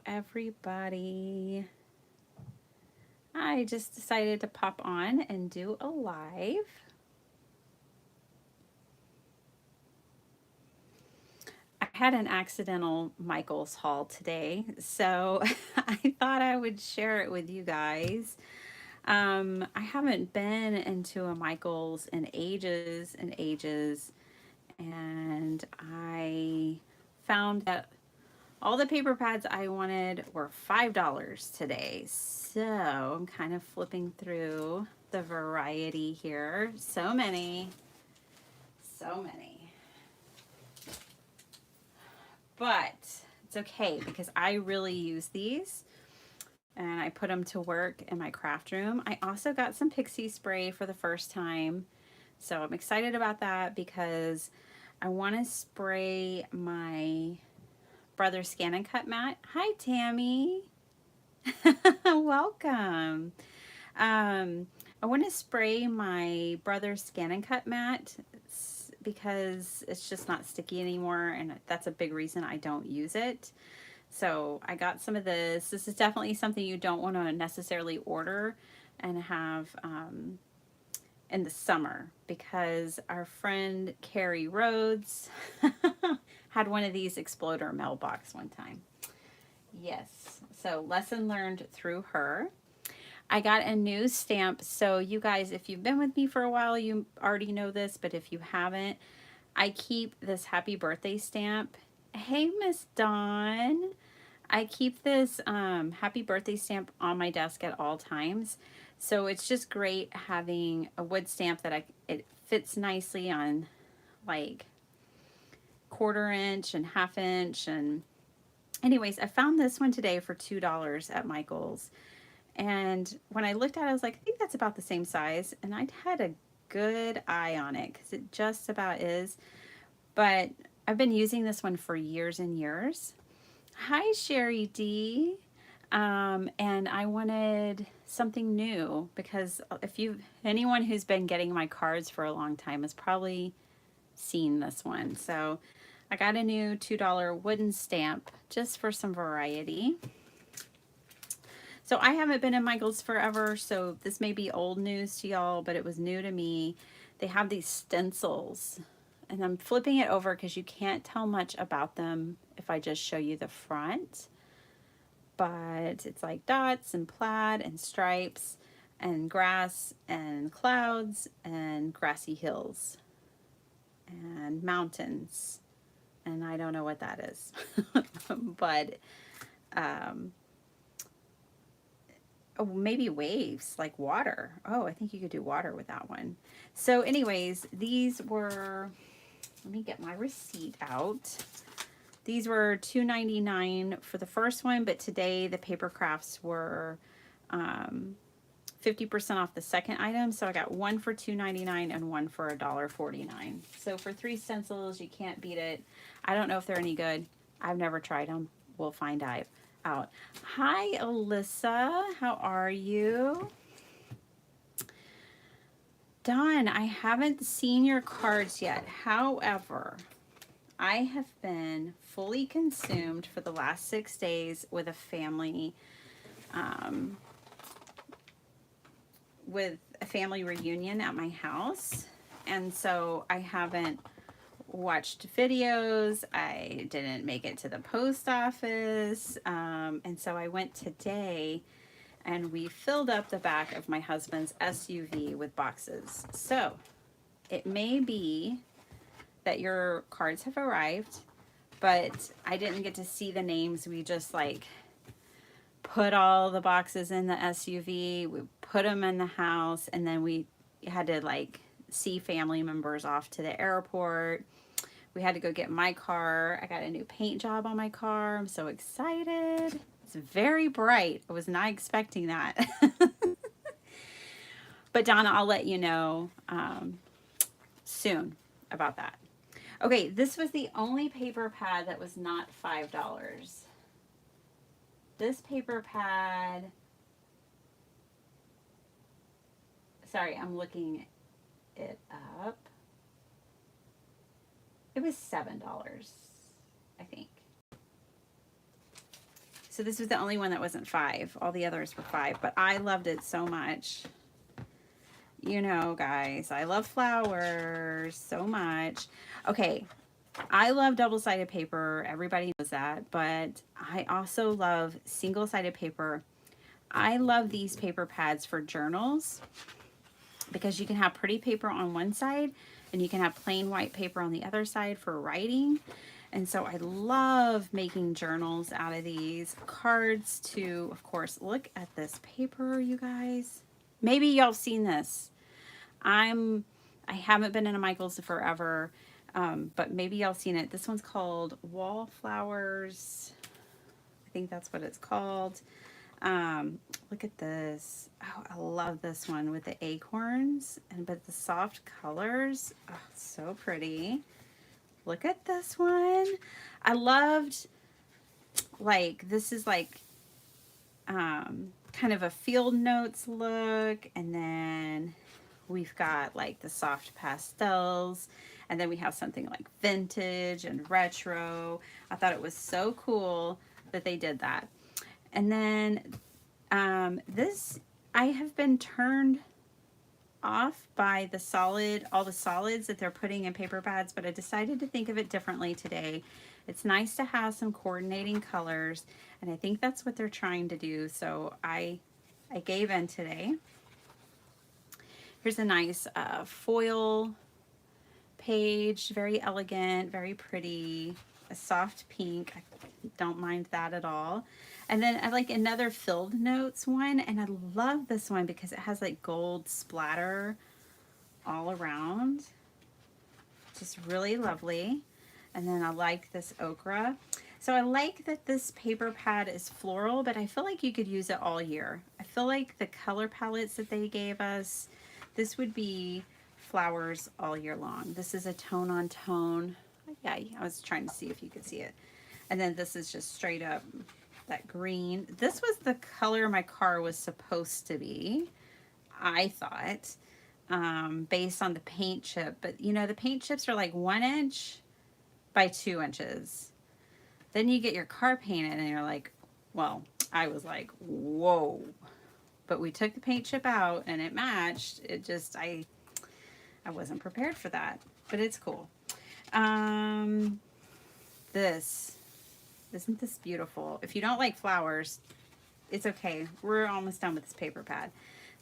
everybody. I just decided to pop on and do a live. I had an accidental Michael's haul today, so I thought I would share it with you guys. I haven't been into a Michael's in ages and ages, and I found that all the paper pads I wanted were $5 today. So I'm kind of flipping through the variety here. So many. So many. But it's okay because I really use these and I put them to work in my craft room. I also got some pixie spray for the first time. So I'm excited about that because I want to spray my Brother Scan and Cut mat. Hi, Tammy. Welcome. I want to spray my Brother Scan and Cut mat because it's just not sticky anymore, and that's a big reason I don't use it. So I got some of this. This is definitely something you don't want to necessarily order and have in the summer, because our friend Carrie Rhodes had one of these exploder mailbox one time. Yes, so lesson learned through her. I got a new stamp. So you guys, if you've been with me for a while, you already know this, but if you haven't, I keep this happy birthday stamp. Hey, Miss Dawn. I keep this happy birthday stamp on my desk at all times. So it's just great having a wood stamp that it fits nicely on like 1/4 inch and 1/2 inch. And anyways, I found this one today for $2 at Michael's. And when I looked at it, I was like, I think that's about the same size. And I'd had a good eye on it because it just about is. But I've been using this one for years and years. Hi, Sherry D. And I wanted something new because anyone who's been getting my cards for a long time has probably seen this one. So I got a new $2 wooden stamp just for some variety. So I haven't been in Michael's forever, so this may be old news to y'all, but it was new to me. They have these stencils, and I'm flipping it over because you can't tell much about them if I just show you the front. But it's like dots and plaid and stripes and grass and clouds and grassy hills and mountains. And I don't know what that is, but oh, maybe waves, like water. Oh, I think you could do water with that one. So anyways, these were, let me get my receipt out. These were $2.99 for the first one, but today the paper crafts were 50% off the second item. So I got one for $2.99 and one for $1.49. So for 3 stencils, you can't beat it. I don't know if they're any good. I've never tried them. We'll find out. Hi, Alyssa. How are you? Dawn, I haven't seen your cards yet. However, I have been fully consumed for the last 6 days with a family reunion at my house. And so I haven't watched videos. I didn't make it to the post office. And so I went today and we filled up the back of my husband's SUV with boxes. So it may be that your cards have arrived, but I didn't get to see the names. We just like put all the boxes in the SUV, we put them in the house, and then we had to like see family members off to the airport. We had to go get my car. I got a new paint job on my car. I'm so excited. It's very bright. I was not expecting that. But Donna, I'll let you know soon about that. Okay, this was the only paper pad that was not $5. This paper pad, sorry, I'm looking it up. It was $7, I think. So this was the only one that wasn't 5. All the others were 5, but I loved it so much. You know, guys, I love flowers so much. Okay, I love double-sided paper. Everybody knows that, but I also love single-sided paper. I love these paper pads for journals because you can have pretty paper on one side and you can have plain white paper on the other side for writing. And so I love making journals out of these. Cards too, of course. Look at this paper, you guys. Maybe y'all seen this. I haven't been in a Michael's forever, but maybe y'all seen it. This one's called Wallflowers. I think that's what it's called. Look at this. Oh, I love this one with the acorns but the soft colors. Oh, so pretty. Look at this one. I loved, like, this is like kind of a field notes look, and then we've got like the soft pastels, and then we have something like vintage and retro. I thought it was so cool that they did that. And then this, I have been turned off by all the solids that they're putting in paper pads, but I decided to think of it differently today. It's nice to have some coordinating colors, and I think that's what they're trying to do. So I gave in today. Here's a nice foil page, very elegant, very pretty, a soft pink. I don't mind that at all. And then I like another filled notes one, and I love this one because it has like gold splatter all around. Just really lovely. And then I like this ochre. So I like that this paper pad is floral, but I feel like you could use it all year. I feel like the color palettes that they gave us, this would be flowers all year long. This is a tone on tone. Yeah, I was trying to see if you could see it. And then this is just straight up that green. This was the color my car was supposed to be, I thought, based on the paint chip. But you know, the paint chips are like 1 inch by 2 inches. Then you get your car painted and you're like, well, I was like, whoa. But we took the paint chip out and it matched. It just, I wasn't prepared for that, but it's cool. Isn't this beautiful? If you don't like flowers, it's okay. We're almost done with this paper pad.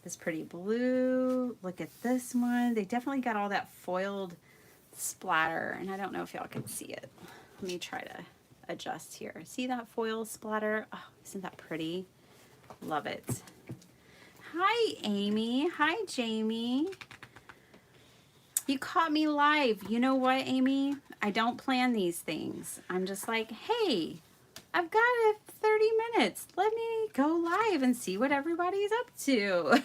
This pretty blue. Look at this one. They definitely got all that foiled splatter, and I don't know if y'all can see it. Let me try to adjust here. See that foil splatter? Oh, isn't that pretty? Love it. Hi, Amy. Hi, Jamie. You caught me live. You know what, Amy? I don't plan these things. I'm just like, hey, I've got 30 minutes. Let me go live and see what everybody's up to.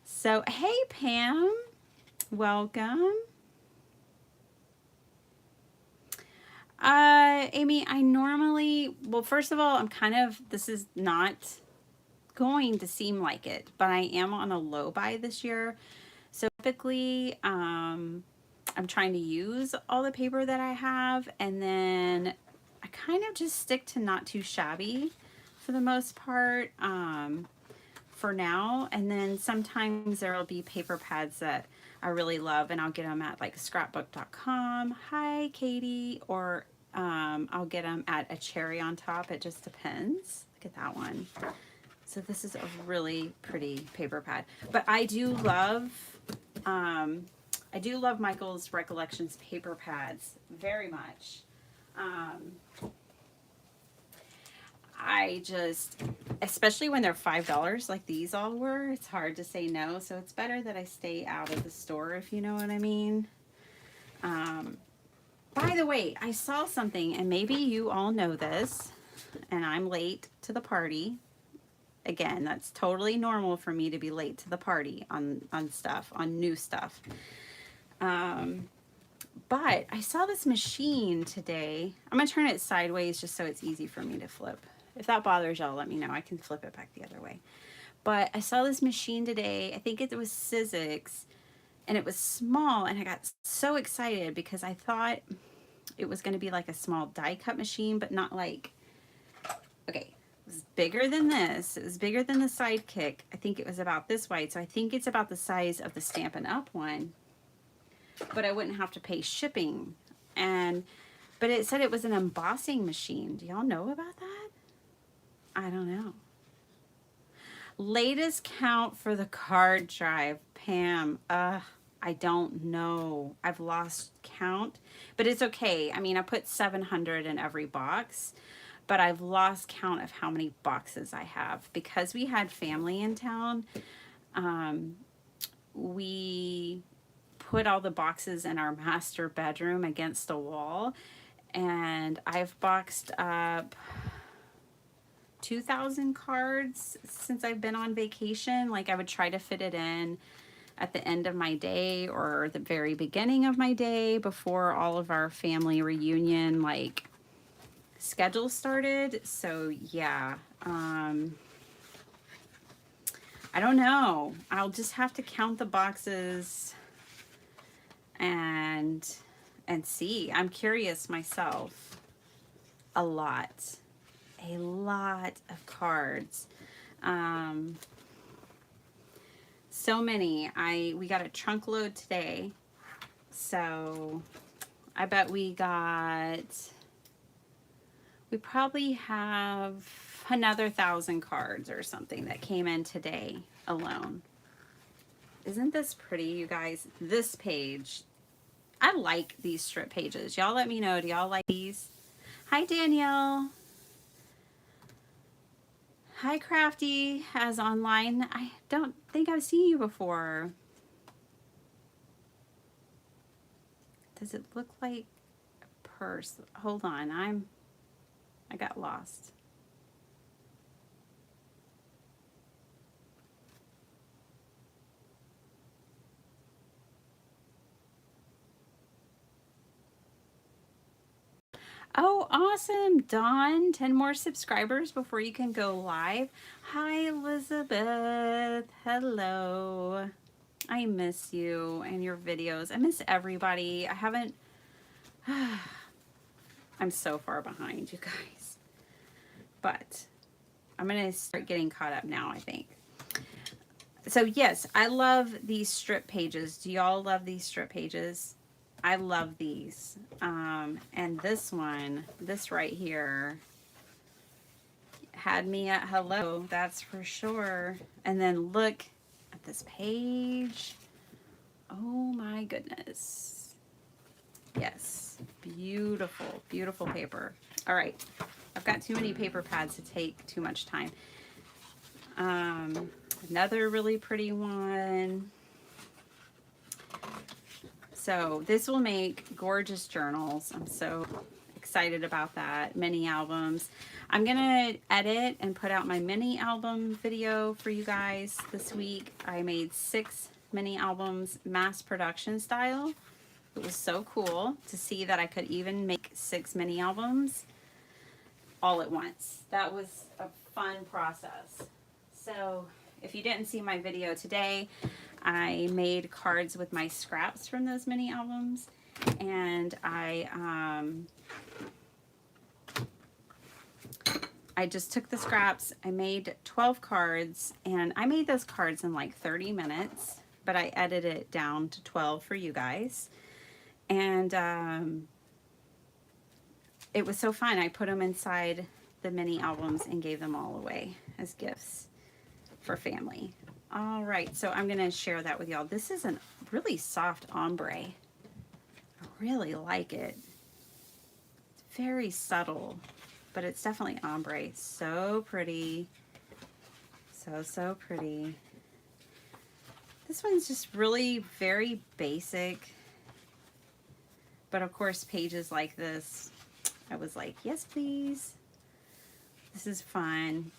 So, hey, Pam. Welcome. Amy, I normally, well, first of all, this is not going to seem like it, but I am on a low buy this year. So typically, I'm trying to use all the paper that I have, and then I kind of just stick to not too shabby for the most part for now. And then sometimes there will be paper pads that I really love, and I'll get them at like scrapbook.com. Hi, Katie. Or I'll get them at a cherry on top. It just depends. Look at that one. So this is a really pretty paper pad. But I do love Michael's Recollections paper pads very much. I just, especially when they're $5 like these all were, it's hard to say no. So it's better that I stay out of the store, if you know what I mean. By the way, I saw something, and maybe you all know this, and I'm late to the party. Again, that's totally normal for me to be late to the party on stuff, on new stuff. But I saw this machine today. I'm going to turn it sideways just so it's easy for me to flip. If that bothers y'all, let me know. I can flip it back the other way. But I saw this machine today. I think it was Sizzix, and it was small, and I got so excited because I thought it was going to be like a small die cut machine, but not like Okay, it was bigger than this. It was bigger than the Sidekick. I think it was about this wide, so I think it's about the size of the Stampin' Up! One. But I wouldn't have to pay shipping. But it said it was an embossing machine. Do y'all know about that? I don't know. Latest count for the card drive, Pam. I don't know. I've lost count, but it's okay. I mean, I put 700 in every box, but I've lost count of how many boxes I have because we had family in town. We put all the boxes in our master bedroom against a wall, and I've boxed up 2,000 cards since I've been on vacation. Like, I would try to fit it in at the end of my day or the very beginning of my day before all of our family reunion like schedule started. So yeah, I don't know. I'll just have to count the boxes and see. I'm curious myself. A lot of cards. So many. We got a trunk load today, so I bet we probably have another 1,000 cards or something that came in today alone. Isn't this pretty, you guys? This page, I like these strip pages. Y'all let me know. Do y'all like these? Hi, Danielle. Hi, Crafty, as online. I don't think I've seen you before. Does it look like a purse? Hold on, I got lost. Oh, awesome, Dawn. 10 more subscribers before you can go live. Hi, Elizabeth. Hello. I miss you and your videos. I miss everybody. I haven't... I'm so far behind, you guys. But I'm going to start getting caught up now, I think. So, yes, I love these strip pages. Do y'all love these strip pages? I love these. And this one, this right here, had me at hello, that's for sure. And then look at this page. Oh my goodness. Yes, beautiful, beautiful paper. All right, I've got too many paper pads to take too much time. Another really pretty one. So this will make gorgeous journals. I'm so excited about that. Mini albums. I'm gonna edit and put out my mini album video for you guys this week. I made 6 mini albums, mass production style. It was so cool to see that I could even make 6 mini albums all at once. That was a fun process. So if you didn't see my video today, I made cards with my scraps from those mini albums, and I just took the scraps. I made 12 cards, and I made those cards in like 30 minutes, but I edited it down to 12 for you guys. And it was so fun. I put them inside the mini albums and gave them all away as gifts for family. All right, so I'm going to share that with y'all. This is a really soft ombre. I really like it. It's very subtle, but it's definitely ombre. So pretty. So, so pretty. This one's just really very basic. But of course, pages like this, I was like, yes, please. This is fun.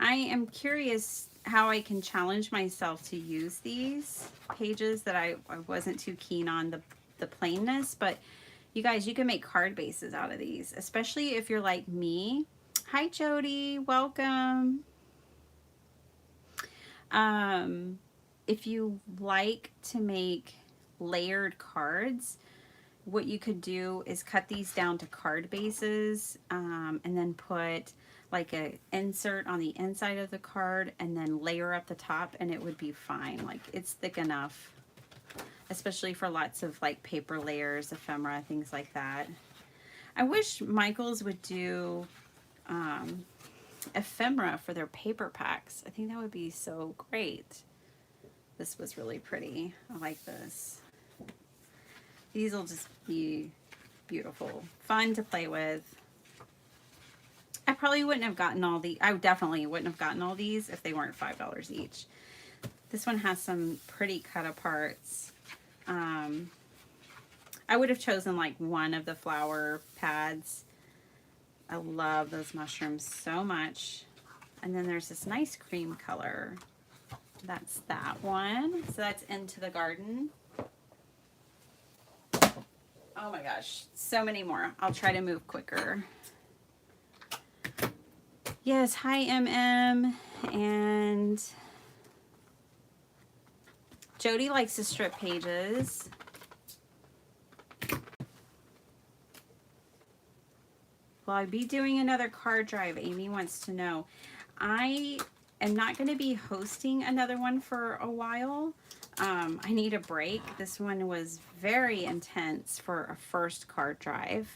I am curious how I can challenge myself to use these pages that I wasn't too keen on the plainness, but you guys, you can make card bases out of these, especially if you're like me. Hi, Jody, welcome. If you like to make layered cards, what you could do is cut these down to card bases, and then put like a insert on the inside of the card and then layer up the top, and it would be fine. Like, it's thick enough, especially for lots of like paper layers, ephemera, things like that. I wish Michaels would do ephemera for their paper packs. I think that would be so great. This was really pretty. I like this. These will just be beautiful, fun to play with. I probably wouldn't have gotten all the, I definitely wouldn't have gotten all these if they weren't $5 each. This one has some pretty cut aparts. I would have chosen like one of the flower pads. I love those mushrooms so much. And then there's this nice cream color. That's that one. So that's Into the Garden. Oh my gosh, so many more. I'll try to move quicker. Yes, hi MM. And Jody likes to strip pages. Will I be doing another card drive? Amy wants to know. I am not going to be hosting another one for a while. I need a break. This one was very intense for a first card drive.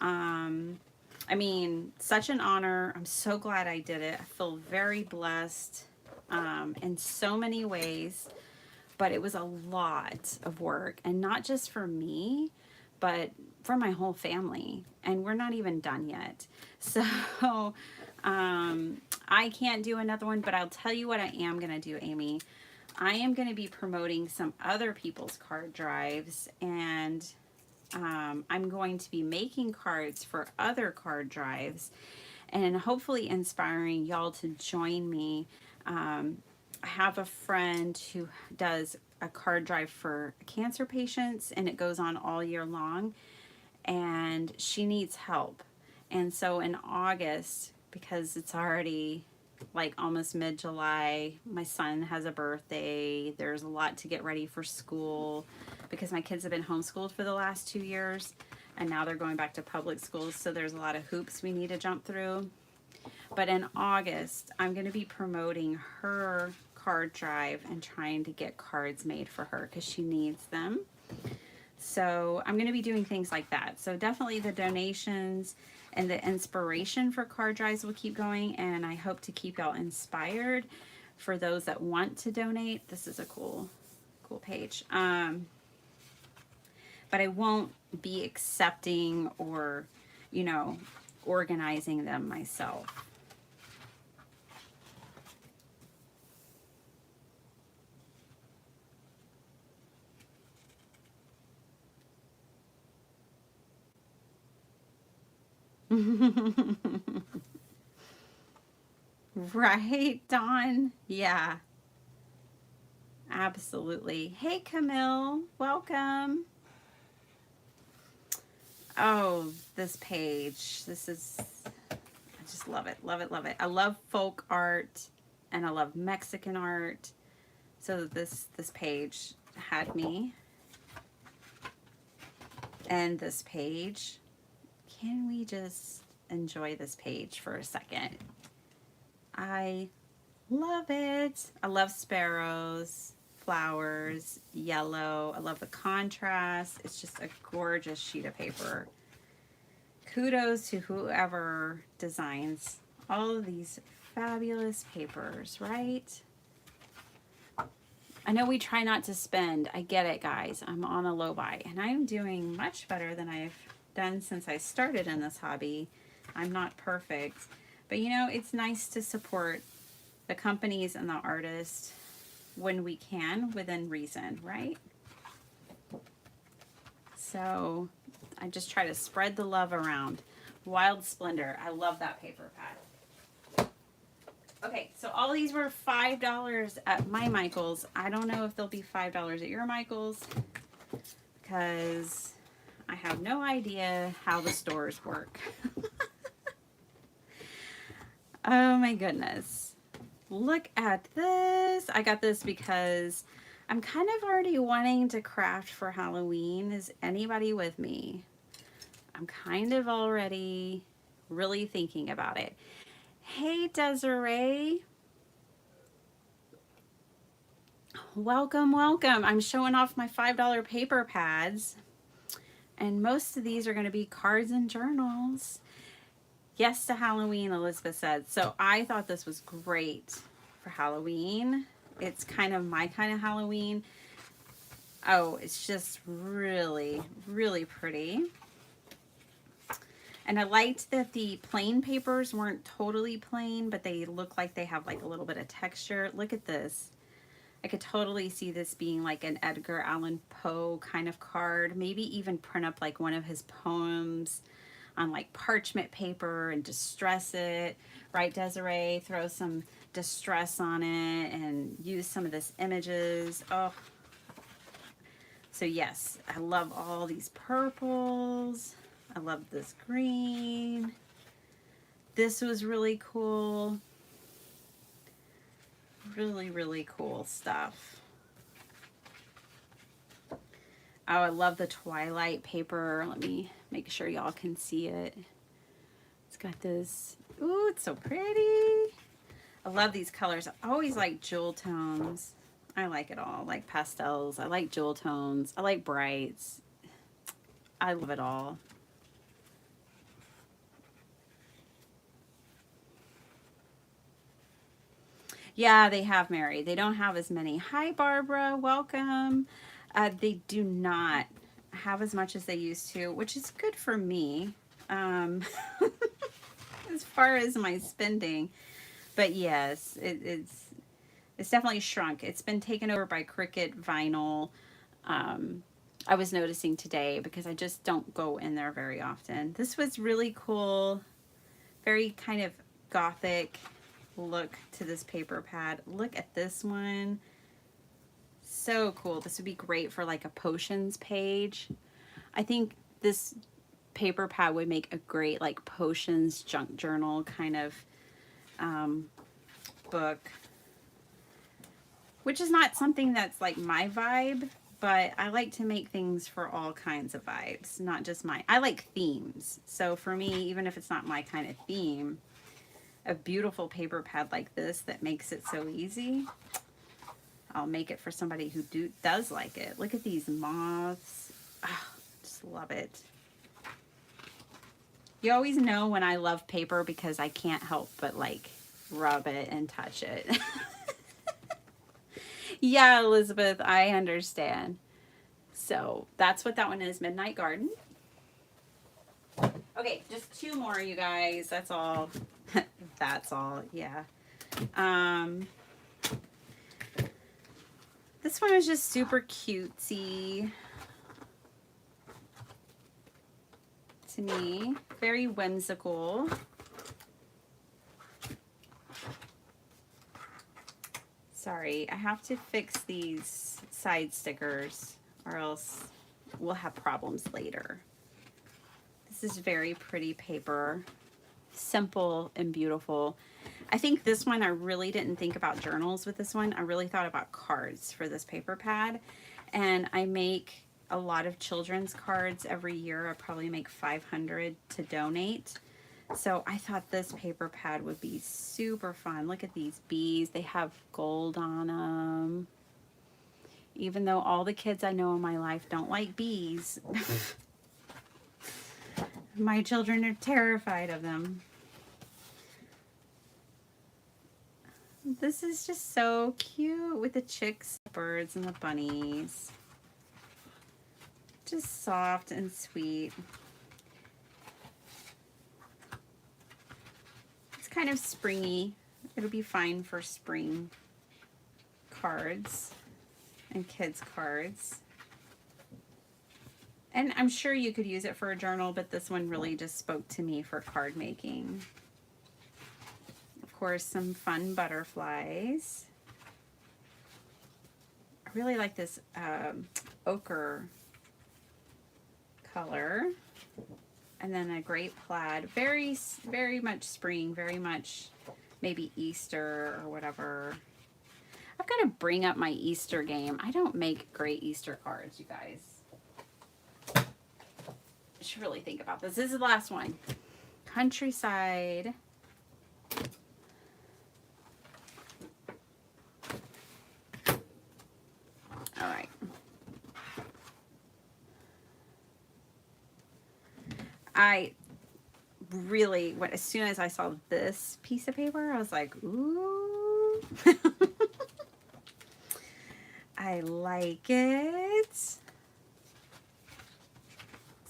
I mean, such an honor. I'm so glad I did it. I feel very blessed in so many ways, but it was a lot of work, and not just for me, but for my whole family. And we're not even done yet. So I can't do another one, but I'll tell you what I am going to do, Amy. I am going to be promoting some other people's card drives, and I'm going to be making cards for other card drives and hopefully inspiring y'all to join me. I have a friend who does a card drive for cancer patients, and it goes on all year long, and she needs help. And so in August, because it's already like almost mid-July, my son has a birthday, there's a lot to get ready for school because my kids have been homeschooled for the last 2 years, and now they're going back to public schools, so there's a lot of hoops we need to jump through. But in August, I'm going to be promoting her card drive and trying to get cards made for her because she needs them. So I'm going to be doing things like that. So definitely the donations and the inspiration for card drives will keep going, and I hope to keep y'all inspired. For those that want to donate, this is a cool page. But I won't be accepting or, organizing them myself. Right, Dawn? Yeah, absolutely. Hey, Camille, welcome. Oh, this page. I just love it, love it, love it. I love folk art and I love Mexican art. So this page had me. And this page, can we just enjoy this page for a second? I love it. I love sparrows, flowers, yellow. I love the contrast. It's just a gorgeous sheet of paper. Kudos to whoever designs all of these fabulous papers, right? I know we try not to spend. I get it, guys. I'm on a low buy, and I'm doing much better than I've done since I started in this hobby. I'm not perfect, but it's nice to support the companies and the artists when we can, within reason, right? So I just try to spread the love around. Wild Splendor. I love that paper pad. Okay, so all these were $5 at my Michael's. I don't know if they'll be $5 at your Michael's because I have no idea how the stores work. Oh my goodness. Look at this. I got this because I'm kind of already wanting to craft for Halloween. Is anybody with me? I'm kind of already really thinking about it. Hey, Desiree. Welcome, welcome. I'm showing off my $5 paper pads. And most of these are going to be cards and journals. Yes to Halloween, Elizabeth said. So I thought this was great for Halloween. It's kind of my kind of Halloween. Oh, it's just really, really pretty. And I liked that the plain papers weren't totally plain, but they look like they have like a little bit of texture. Look at this. I could totally see this being like an Edgar Allan Poe kind of card. Maybe even print up like one of his poems on like parchment paper and distress it. Right, Desiree? Throw some distress on it and use some of this images. Oh. So yes, I love all these purples. I love this green. This was really cool. Really, really cool stuff. Oh, I love the Twilight paper. Let me make sure y'all can see it. It's got this. Ooh, it's so pretty. I love these colors. I always like jewel tones. I like it all. I like pastels. I like jewel tones. I like brights. I love it all. Yeah, they have, Mary. They don't have as many. Hi, Barbara. Welcome. They do not have as much as they used to, which is good for me um, as far as my spending. But yes, it's definitely shrunk. It's been taken over by Cricut vinyl. I was noticing today because I just don't go in there very often. This was really cool. Very kind of gothic look to this paper pad. Look at this one. So cool. This would be great for like a potions page. I think this paper pad would make a great like potions junk journal kind of book, which is not something that's like my vibe, but I like to make things for all kinds of vibes, not just mine. I like themes. So for me, even if it's not my kind of theme, a beautiful paper pad like this that makes it so easy, I'll make it for somebody who does like it. Look at these moths. Oh, just love it. You always know when I love paper because I can't help but like rub it and touch it. Yeah, Elizabeth, I understand. So that's what that one is, Midnight Garden. Okay, just two more, you guys. That's all. That's all, yeah. Um, this one is just super cutesy to me. Very whimsical. Sorry, I have to fix these side stickers or else we'll have problems later. This is very pretty paper. Simple and beautiful. I think this one, I really didn't think about journals with this one. I really thought about cards for this paper pad. And I make a lot of children's cards every year. I probably make 500 to donate. So I thought this paper pad would be super fun. Look at these bees. They have gold on them. Even though all the kids I know in my life don't like bees. My children are terrified of them. This is just so cute with the chicks, the birds, and the bunnies. Just soft and sweet. It's kind of springy. It'll be fine for spring cards and kids cards. And I'm sure you could use it for a journal, but this one really just spoke to me for card making. Of course, some fun butterflies. I really like this ochre color. And then a great plaid. Very, very much spring, very much maybe Easter or whatever. I've got to bring up my Easter game. I don't make great Easter cards, you guys. I should really think about this. This is the last one. Countryside. All right. I really, as soon as I saw this piece of paper, I was like, ooh. I like it. This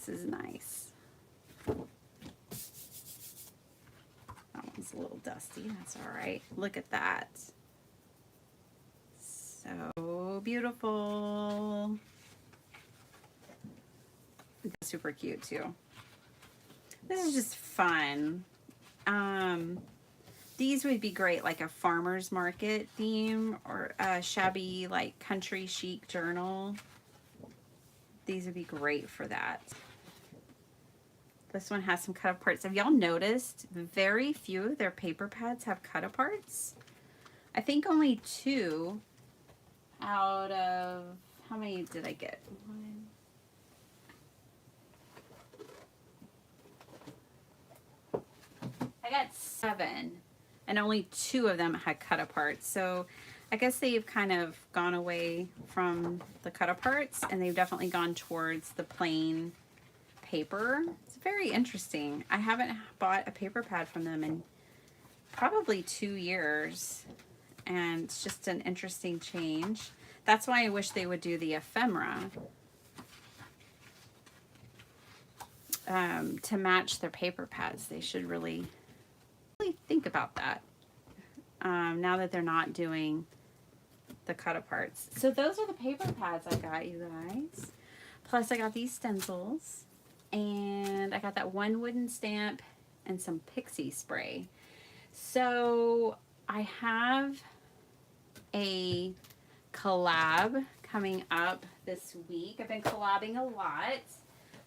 is nice. That one's a little dusty. That's all right. Look at that. So beautiful. That's super cute too. This is just fun. These would be great, like a farmer's market theme or a shabby, like country chic journal. These would be great for that. This one has some cut aparts. Have y'all noticed very few of their paper pads have cut aparts? I think only 2 out of, how many did I get? 1. I got 7, and only 2 of them had cut aparts. So I guess they've kind of gone away from the cut aparts, and they've definitely gone towards the plain paper. It's very interesting. I haven't bought a paper pad from them in probably 2 years, and it's just an interesting change. That's why I wish they would do the ephemera to match their paper pads. They should really think about that now that they're not doing the cut aparts. So those are the paper pads I got, you guys. Plus I got these stencils, and I got that one wooden stamp and some pixie spray. So I have a collab coming up this week. I've been collabing a lot.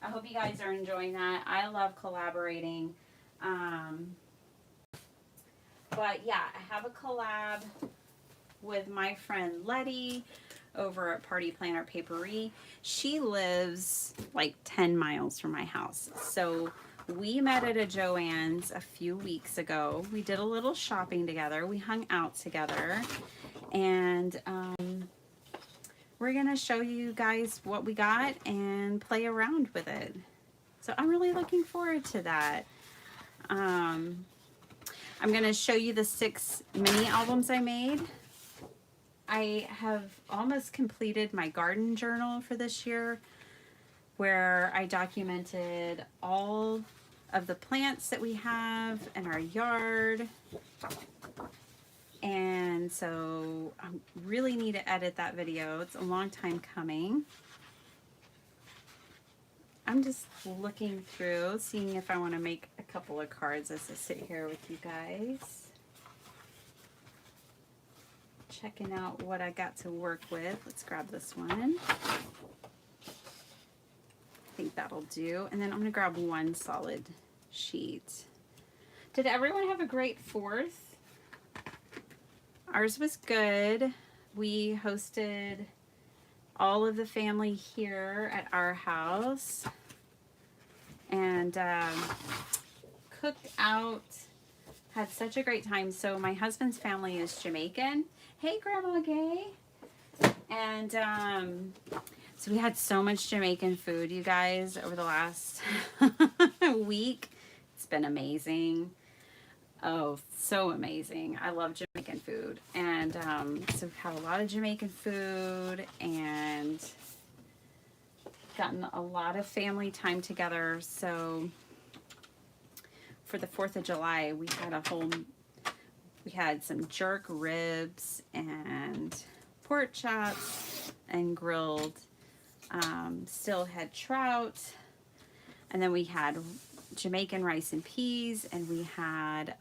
I hope you guys are enjoying that. I love collaborating. But yeah, I have a collab with my friend Letty over at Party Planner Papery. She lives like 10 miles from my house. So we met at a Joann's a few weeks ago. We did a little shopping together. We hung out together. And we're going to show you guys what we got and play around with it. So I'm really looking forward to that. I'm going to show you the 6 mini albums I made. I have almost completed my garden journal for this year, where I documented all of the plants that we have in our yard. And so I really need to edit that video. It's a long time coming. I'm just looking through, seeing if I want to make a couple of cards as I sit here with you guys. Checking out what I got to work with. Let's grab this one. I think that'll do. And then I'm going to grab one solid sheet. Did everyone have a great 4th? Ours was good. We hosted all of the family here at our house and cooked out, had such a great time. So my husband's family is Jamaican. Hey, Grandma Gay. And so we had so much Jamaican food, you guys, over the last week. It's been amazing. Oh, so amazing. I love Jamaican food. And so we've had a lot of Jamaican food and gotten a lot of family time together. So for the 4th of July, we had some jerk ribs and pork chops and grilled. Still had trout. And then we had Jamaican rice and peas, and we had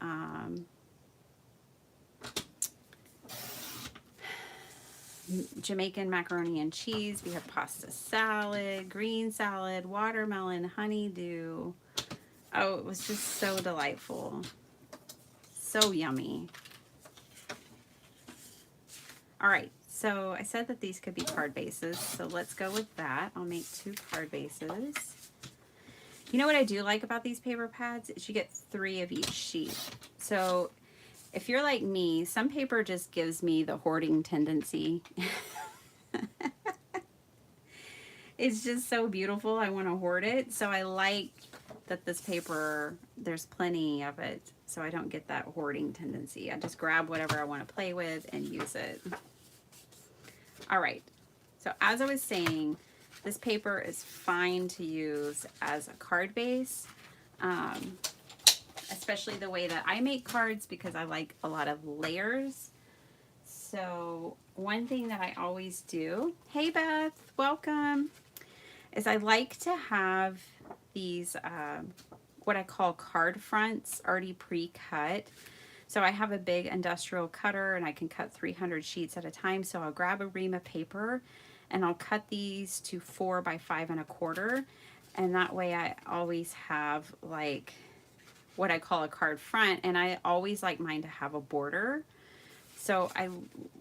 Jamaican macaroni and cheese. We had pasta salad, green salad, watermelon, honeydew. Oh, it was just so delightful. So yummy. All right, so I said that these could be card bases, so let's go with that. I'll make 2 card bases. You know what I do like about these paper pads is you get 3 of each sheet. So if you're like me, some paper just gives me the hoarding tendency. It's just so beautiful. I want to hoard it. So I like that this paper, there's plenty of it, so I don't get that hoarding tendency. I just grab whatever I want to play with and use it. All right. So as I was saying, this paper is fine to use as a card base, especially the way that I make cards because I like a lot of layers. So one thing that I always do, hey Beth, welcome, is I like to have these, what I call card fronts already pre-cut. So I have a big industrial cutter and I can cut 300 sheets at a time. So I'll grab a ream of paper and I'll cut these to 4 by 5 1/4. And that way I always have like what I call a card front, and I always like mine to have a border. So I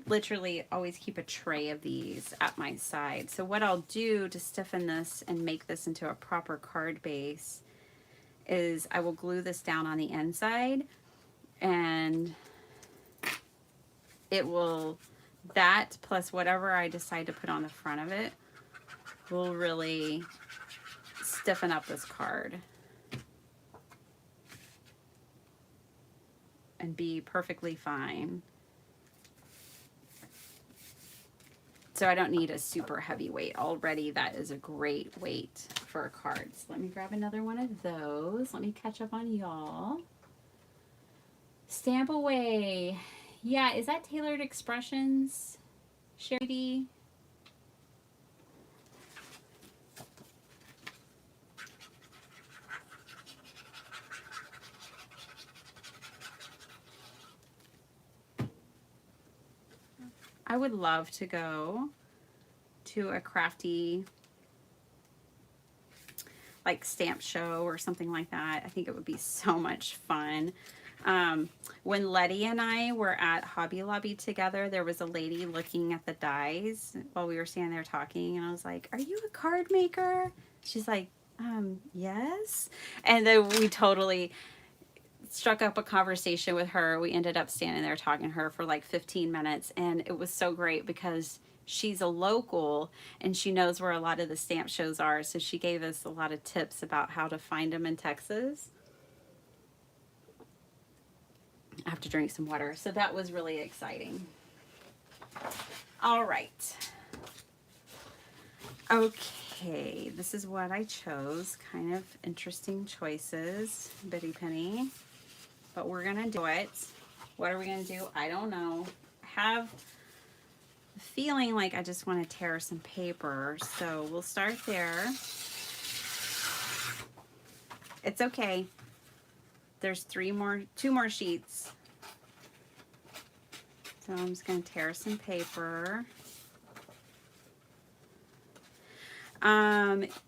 literally always keep a tray of these at my side. So what I'll do to stiffen this and make this into a proper card base is I will glue this down on the inside, and it will, that plus whatever I decide to put on the front of it will really stiffen up this card and be perfectly fine. So I don't need a super heavy weight. Already that is a great weight for cards. Let me grab another one of those. Let me catch up on y'all. Stamp away. Yeah, is that Tailored Expressions, Sherry? I would love to go to a crafty like stamp show or something like that. I think it would be so much fun. When Letty and I were at Hobby Lobby together, there was a lady looking at the dies while we were standing there talking, and I was like, "Are you a card maker?" She's like, yes. And then we totally struck up a conversation with her. We ended up standing there talking to her for like 15 minutes, and it was so great because she's a local and she knows where a lot of the stamp shows are, so she gave us a lot of tips about how to find them in Texas. I have to drink some water. So that was really exciting. All right. Okay, this is what I chose. Kind of interesting choices, Bitty Penny. But we're gonna do it. What are we gonna do? I don't know. I have a feeling like I just want to tear some paper, so we'll start there. It's okay. There's two more sheets. So I'm just gonna tear some paper.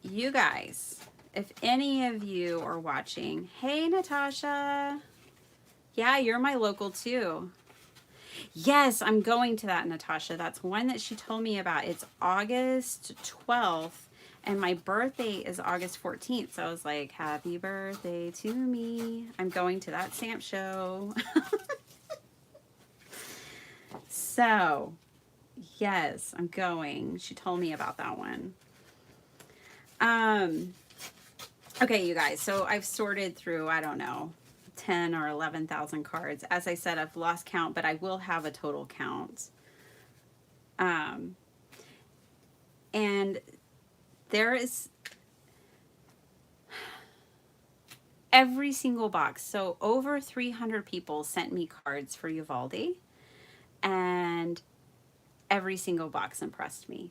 You guys, if any of you are watching, hey Natasha. Yeah, you're my local too. Yes, I'm going to that, Natasha. That's one that she told me about. It's August 12th, and my birthday is August 14th. So I was like, happy birthday to me. I'm going to that stamp show. So, yes, I'm going. She told me about that one. Okay, you guys. So I've sorted through, I don't know, 10 or 11,000 cards. As I said, I've lost count, but I will have a total count. And there is every single box. So over 300 people sent me cards for Uvalde, and every single box impressed me.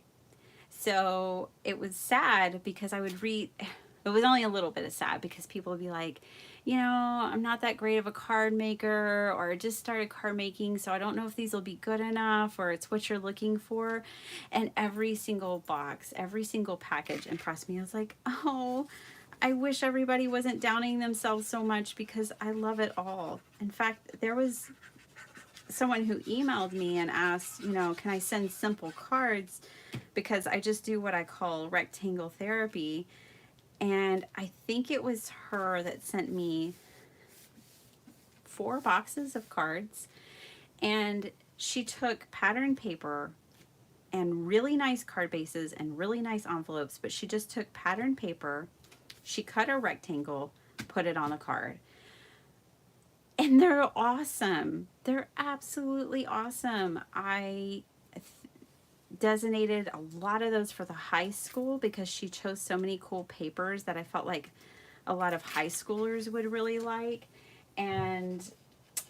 So it was sad because I would read, it was only a little bit of sad because people would be like, you know, I'm not that great of a card maker, or I just started card making, so I don't know if these will be good enough, or it's what you're looking for. And every single box, every single package impressed me. I was like, oh, I wish everybody wasn't downing themselves so much because I love it all. In fact, there was someone who emailed me and asked, you know, can I send simple cards because I just do what I call rectangle therapy. And I think it was her that sent me 4 boxes of cards. And she took pattern paper and really nice card bases and really nice envelopes, but she just took pattern paper, she cut a rectangle, put it on the card. And they're awesome. They're absolutely awesome. I designated a lot of those for the high school because she chose so many cool papers that I felt like a lot of high schoolers would really like. And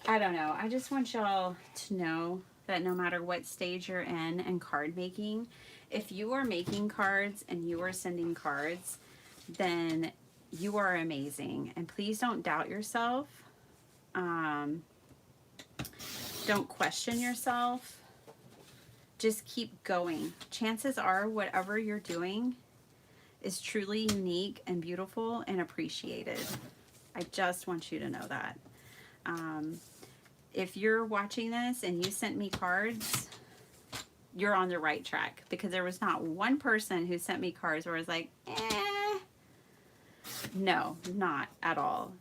I don't know. I just want y'all to know that no matter what stage you're in card making, if you are making cards and you are sending cards, then you are amazing. And please don't doubt yourself. Don't question yourself. Just keep going. Chances are whatever you're doing is truly unique and beautiful and appreciated. I just want you to know that. If you're watching this and you sent me cards, you're on the right track, because there was not one person who sent me cards where I was like, no, not at all.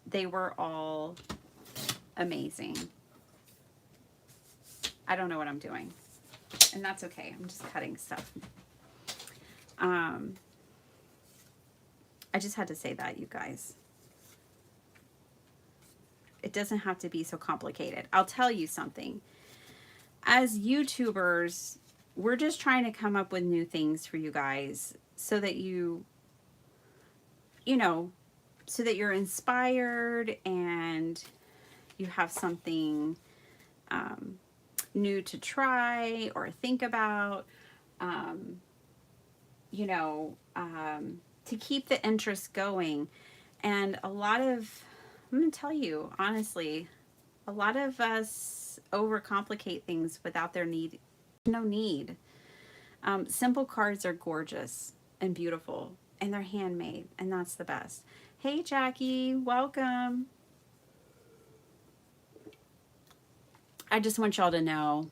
They were all amazing. I don't know what I'm doing, and that's okay. I'm just cutting stuff. I just had to say that, you guys. It doesn't have to be so complicated. I'll tell you something. As YouTubers, we're just trying to come up with new things for you guys so that you know, so that you're inspired and you have something new to try or think about, you know, to keep the interest going. And a lot of, I'm going to tell you, honestly, a lot of us overcomplicate things without their need. No need. Simple cards are gorgeous and beautiful, and they're handmade, and that's the best. Hey, Jackie, welcome. I just want y'all to know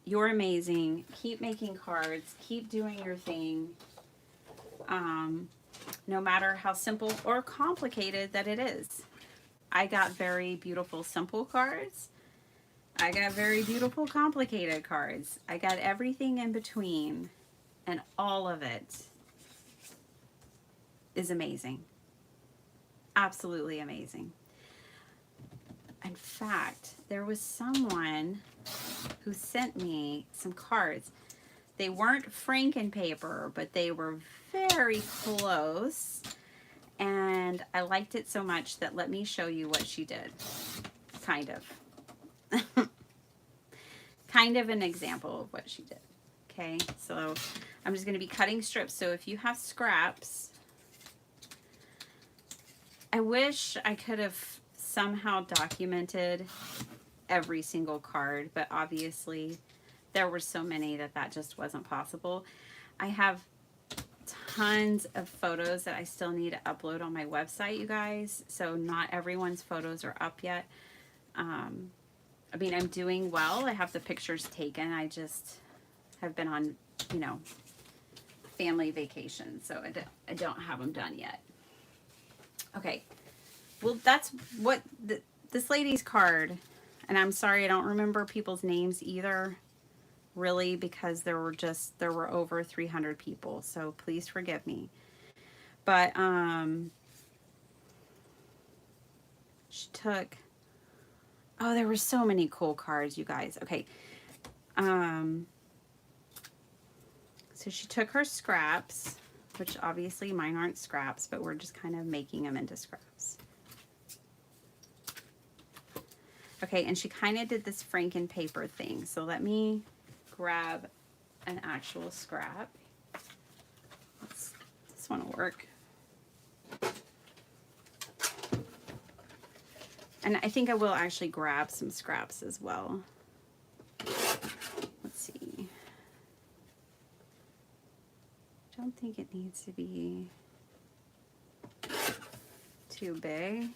you're amazing. Keep making cards. Keep doing your thing. No matter how simple or complicated that it is. I got very beautiful simple cards. I got very beautiful complicated cards. I got everything in between, and all of it is amazing. Absolutely amazing. In fact, there was someone who sent me some cards. They weren't Franken paper, but they were very close. And I liked it so much that let me show you what she did. Kind of. Kind of an example of what she did. Okay, so I'm just going to be cutting strips. So if you have scraps, I wish I could have somehow documented every single card, but obviously there were so many that just wasn't possible. I have tons of photos that I still need to upload on my website, you guys, so not everyone's photos are up yet. I mean, I'm doing well. I have the pictures taken. I just have been on, you know, family vacation, so I don't have them done yet. Okay, well, that's what this lady's card, and I'm sorry I don't remember people's names either, really, because there were over 300 people, so please forgive me. But she took, oh, there were so many cool cards, you guys. Okay, so she took her scraps, which obviously mine aren't scraps, but we're just kind of making them into scraps. Okay, and she kind of did this Franken paper thing. So let me grab an actual scrap. This one will work. And I think I will actually grab some scraps as well. Let's see. I don't think it needs to be too big.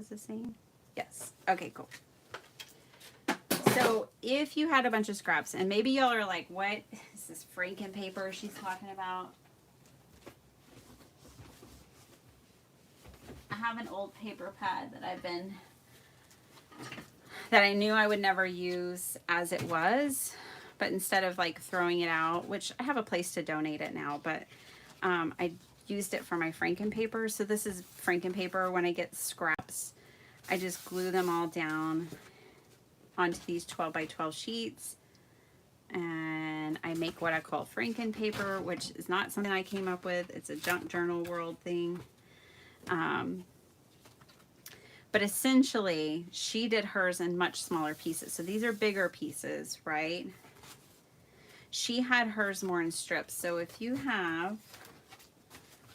was the same? Yes. Okay, cool. So if you had a bunch of scraps, and maybe y'all are like, what is this Franken paper she's talking about? I have an old paper pad that I knew I would never use as it was, but instead of like throwing it out, which I have a place to donate it now, but I used it for my Franken paper. So this is Franken paper. When I get scraps, I just glue them all down onto these 12 by 12 sheets, and I make what I call Franken paper, which is not something I came up with. It's a junk journal world thing. But essentially, she did hers in much smaller pieces. So these are bigger pieces, right? She had hers more in strips. So if you have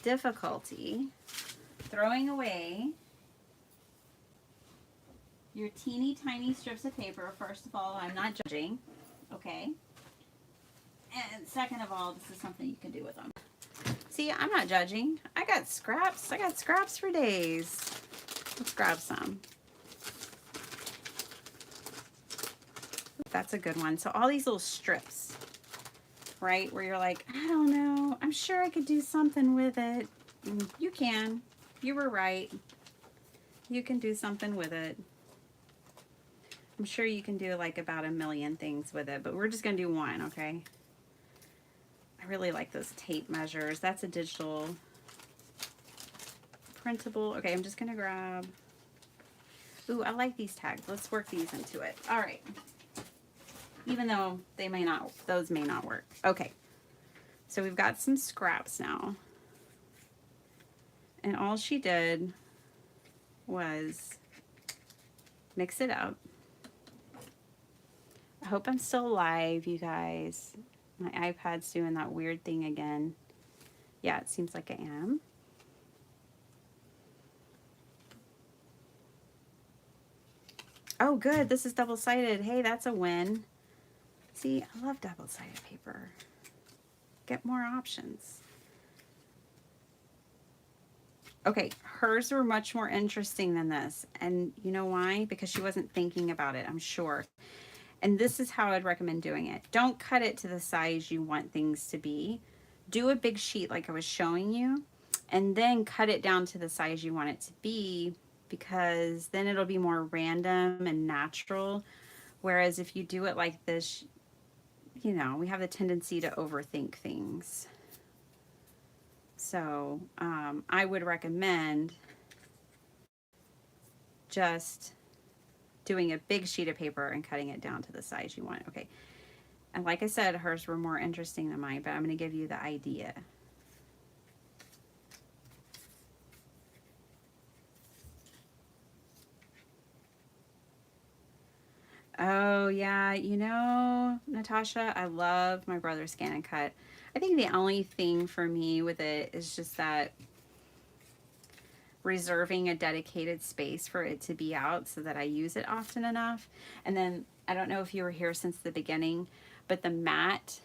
difficulty throwing away your teeny tiny strips of paper, first of all, I'm not judging, okay? And second of all, this is something you can do with them. See, I'm not judging. I got scraps. I got scraps for days. Let's grab some. That's a good one. So all these little strips, right? Where you're like, I don't know. I'm sure I could do something with it. You can. You were right. You can do something with it. I'm sure you can do like about a million things with it, but we're just going to do one, okay? I really like those tape measures. That's a digital printable. Okay, I'm just going to grab. Ooh, I like these tags. Let's work these into it. All right. Even though they may not, those may not work. Okay. So we've got some scraps now. And all she did was mix it up. I hope I'm still live, you guys. My iPad's doing that weird thing again. Yeah, it seems like I am. Oh, good. This is double-sided. Hey, that's a win. See, I love double-sided paper. Get more options. Okay, hers were much more interesting than this. And you know why? Because she wasn't thinking about it, I'm sure. And this is how I'd recommend doing it. Don't cut it to the size you want things to be. Do a big sheet like I was showing you, and then cut it down to the size you want it to be, because then it'll be more random and natural. Whereas if you do it like this, you know, we have the tendency to overthink things. So I would recommend just doing a big sheet of paper and cutting it down to the size you want. Okay. And like I said, hers were more interesting than mine, but I'm going to give you the idea. Oh, yeah. You know, Natasha, I love my brother's Scan and Cut. I think the only thing for me with it is just that reserving a dedicated space for it to be out so that I use it often enough. And then, I don't know if you were here since the beginning, but the mat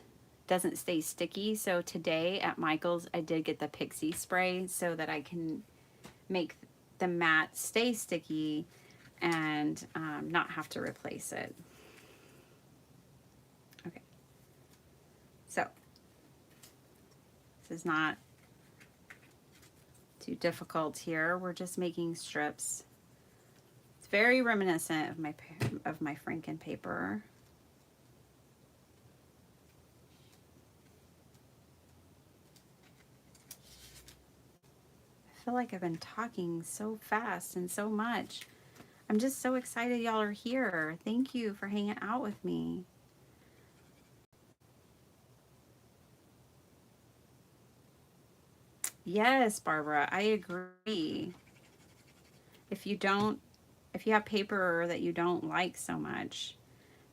doesn't stay sticky. So today at Michael's, I did get the Pixie spray so that I can make the mat stay sticky and not have to replace it. Okay. So, this is not too difficult here. We're just making strips. It's very reminiscent of my Franken paper. I feel like I've been talking so fast and so much. I'm just so excited y'all are here. Thank you for hanging out with me. Yes, Barbara, I agree. If you have paper that you don't like so much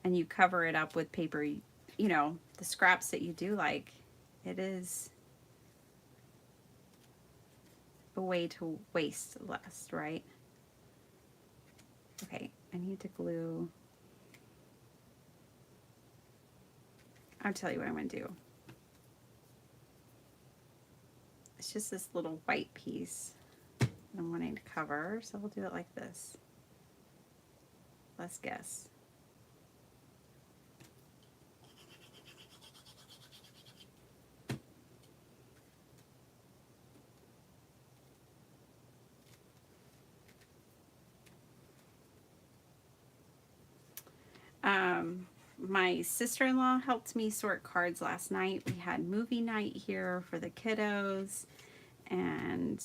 and you cover it up with paper, you know, the scraps that you do like, it is a way to waste less, right? Okay, I need to glue. I'll tell you what I'm going to do. It's just this little white piece. I'm wanting to cover, so we'll do it like this. Let's guess. My sister-in-law helped me sort cards last night. We had movie night here for the kiddos, and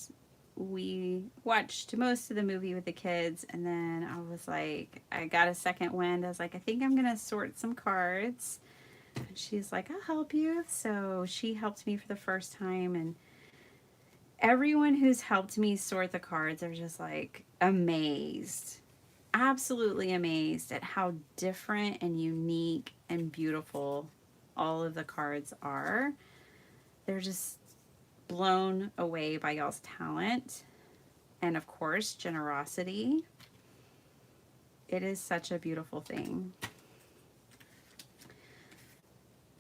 we watched most of the movie with the kids, and then I was like, I got a second wind. I was like, I think I'm gonna sort some cards. And she's like, I'll help you. So she helped me for the first time, and everyone who's helped me sort the cards are just like amazed, absolutely amazed at how different and unique and beautiful all of the cards are. They're just blown away by y'all's talent and, of course, generosity. It is such a beautiful thing.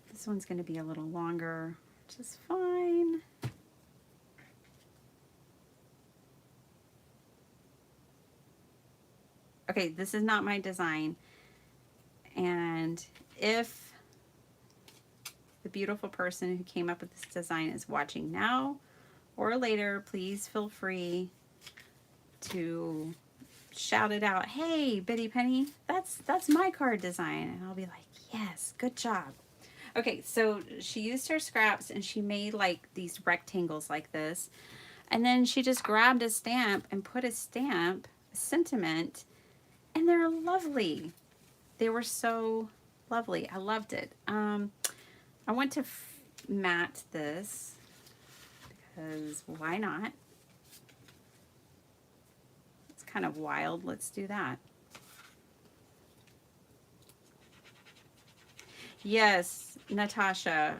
This one's going to be a little longer, which is fine. Okay, this is not my design. And if the beautiful person who came up with this design is watching now or later, please feel free to shout it out. Hey, Bitty Penny, that's my card design. And I'll be like, yes, good job. Okay, so she used her scraps and she made like these rectangles like this. And then she just grabbed a stamp and put a stamp, a sentiment, and they're lovely. They were so lovely. I loved it. I want to matte this because why not? It's kind of wild. Let's do that. Yes, Natasha.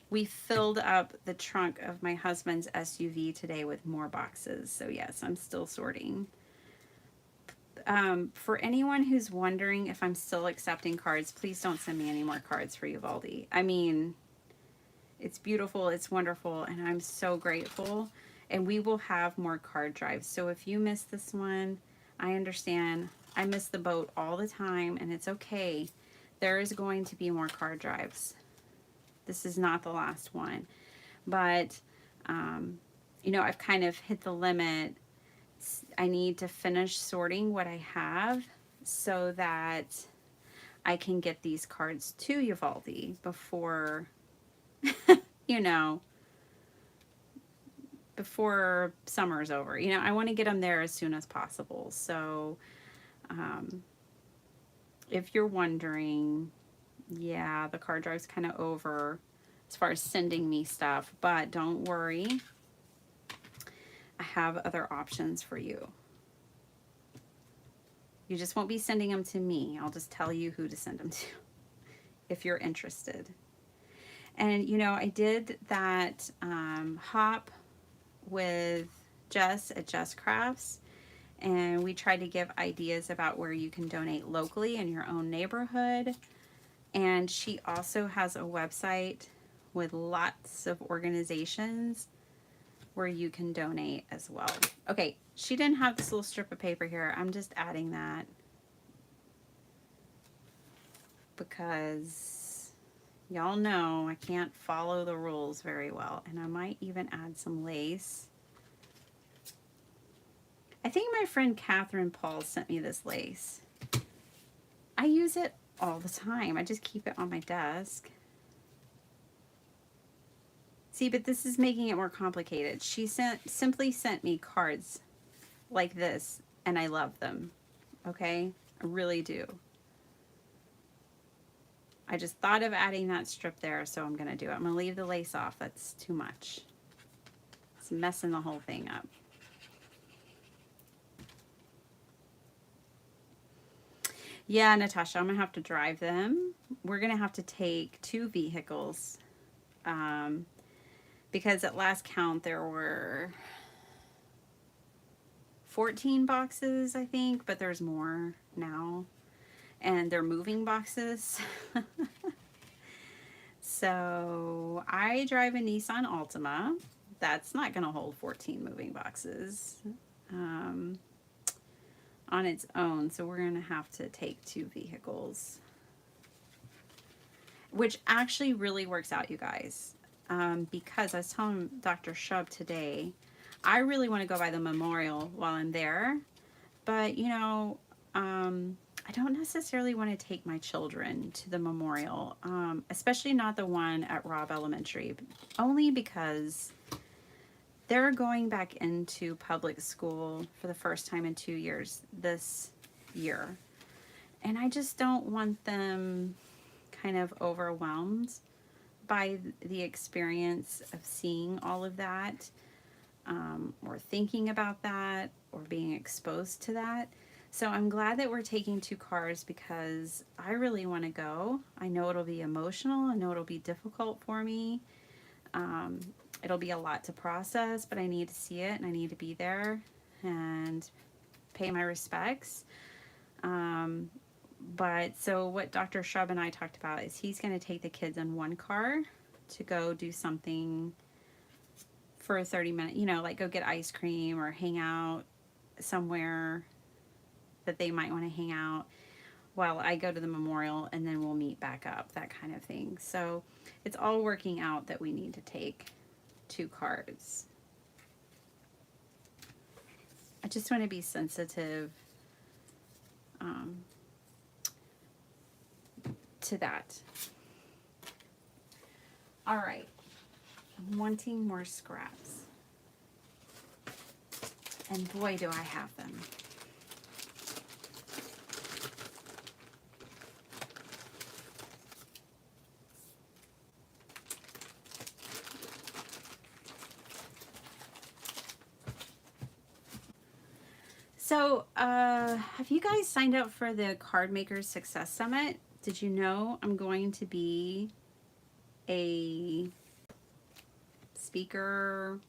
We filled up the trunk of my husband's SUV today with more boxes. So yes, I'm still sorting. For anyone who's wondering if I'm still accepting cards, please don't send me any more cards for Uvalde. I mean, it's beautiful, it's wonderful, and I'm so grateful. And we will have more card drives. So if you missed this one, I understand. I miss the boat all the time, and it's okay. There is going to be more card drives. This is not the last one. But, you know, I've kind of hit the limit. I need to finish sorting what I have so that I can get these cards to Uvalde before, you know, before summer's over. You know, I want to get them there as soon as possible. So, if you're wondering, yeah, the card drive's kind of over as far as sending me stuff, but don't worry. I have other options for you. You just won't be sending them to me. I'll just tell you who to send them to if you're interested. And, you know, I did that hop with Jess at Jess Crafts, and we tried to give ideas about where you can donate locally in your own neighborhood. And she also has a website with lots of organizations where you can donate as well. Okay, she didn't have this little strip of paper here. I'm just adding that because y'all know I can't follow the rules very well. And I might even add some lace. I think my friend Catherine Paul sent me this lace. I use it all the time. I just keep it on my desk. See, but this is making it more complicated. She simply sent me cards like this, and I love them. Okay? I really do. I just thought of adding that strip there, so I'm going to do it. I'm going to leave the lace off. That's too much. It's messing the whole thing up. Yeah, Natasha, I'm going to have to drive them. We're going to have to take 2 vehicles. Because at last count there were 14 boxes, I think, but there's more now. And they're moving boxes. So I drive a Nissan Altima. that's not going to hold 14 moving boxes um, on its own. So we're going to have to take 2 vehicles, which actually really works out, you guys. Because I was telling Dr. Shub today, I really want to go by the memorial while I'm there. But, you know, I don't necessarily want to take my children to the memorial, especially not the one at Robb Elementary, only because they're going back into public school for the first time in 2 years this year. And I just don't want them kind of overwhelmed by the experience of seeing all of that, or thinking about that, or being exposed to that. So I'm glad that we're taking 2 cars because I really want to go. I know it'll be emotional. I know it'll be difficult for me. It'll be a lot to process, but I need to see it and I need to be there and pay my respects. But so what Dr. Shub and I talked about is he's going to take the kids in one car to go do something for 30 minutes, you know, like go get ice cream or hang out somewhere that they might want to hang out while I go to the memorial, and then we'll meet back up, that kind of thing. So it's all working out that we need to take 2 cars. I just want to be sensitive to that. All right, I'm wanting more scraps, and boy do I have them. So, have you guys signed up for the Card Makers Success Summit? Did you know I'm going to be a speaker,